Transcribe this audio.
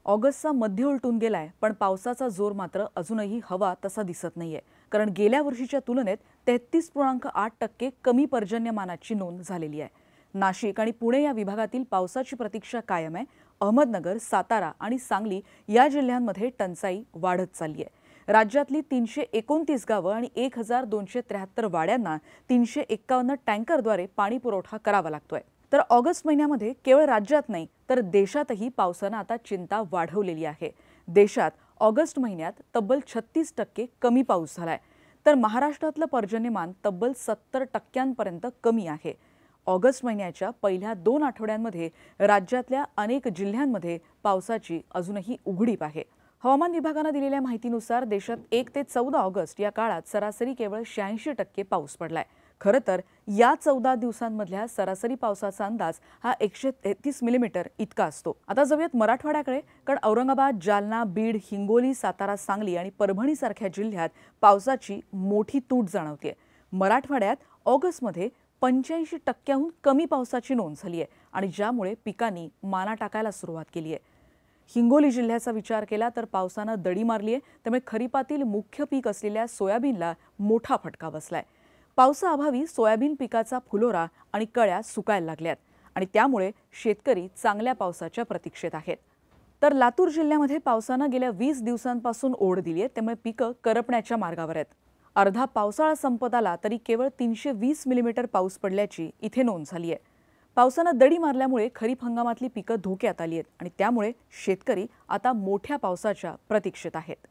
ऑगस्टचा मध्य उलटून गेलाय, पण पावसाचा जोर मात्र अजूनही हवा तसा दिसत नाहीये. कारण गेल्या वर्षीच्या तुलनेत 33.8% कमी पर्जन्यमानाची नोंद झालेली आहे. नाशिक आणि पुणे या विभागातील पावसाची प्रतीक्षा कायम आहे. अहमदनगर, सातारा आणि सांगली या जिल्ह्यांमध्ये टंचाई वाढत चालली आहे. राज्यातली 329 गावं आणि 1273 वाड्यांना 351 टँकरद्वारे पाणी पुरवठा करावा लागतोय. तर ऑगस्ट महिन्यामध्ये केवळ राज्यात नाही तर देशातही पावसानं आता चिंता वाढवलेली आहे. देशात ऑगस्ट महिन्यात तब्बल 36% कमी पाऊस झालाय, तर महाराष्ट्रातलं पर्जन्यमान तब्बल 70% कमी आहे. ऑगस्ट महिन्याच्या पहिल्या 2 आठवड्यांमध्ये राज्यातल्या अनेक जिल्ह्यांमध्ये पावसाची अजूनही उघडीप आहे. हवामान विभागानं दिलेल्या माहितीनुसार देशात 1 ते 14 ऑगस्ट या काळात सरासरी केवळ 86% पाऊस पडलाय. खरं तर या 14 दिवसांमधल्या सरासरी पावसाचा अंदाज हा 133 मिलीमीटर इतका असतो. आता जाऊयात मराठवाड्याकडे, कारण औरंगाबाद, जालना, बीड, हिंगोली, सातारा, सांगली आणि परभणी सारख्या जिल्ह्यात पावसाची मोठी तूट जाणवते. मराठवाड्यात ऑगस्टमध्ये 85%हून कमी पावसाची नोंद झाली आहे आणि ज्यामुळे पिकांनी माना टाकायला सुरुवात केली आहे. हिंगोली जिल्ह्याचा विचार केला तर पावसानं दडी मारली आहे, त्यामुळे खरीपातील मुख्य पीक असलेल्या सोयाबीनला मोठा फटका बसलाय. पावसाअभावी सोयाबीन पिकाचा फुलोरा आणि कळ्या सुकायला लागल्यात आणि त्यामुळे शेतकरी चांगल्या पावसाच्या प्रतीक्षेत आहेत. तर लातूर जिल्ह्यामध्ये पावसानं गेल्या 20 दिवसांपासून ओढ दिली आहे, त्यामुळे पिकं करपण्याच्या मार्गावर आहेत. अर्धा पावसाळा संपत आला तरी केवळ 320 मिलीमीटर पाऊस पडल्याची इथे नोंद झाली आहे. पावसानं दडी मारल्यामुळे खरीप हंगामातली पिकं धोक्यात आली आहेत आणि त्यामुळे शेतकरी आता मोठ्या पावसाच्या प्रतीक्षेत आहेत.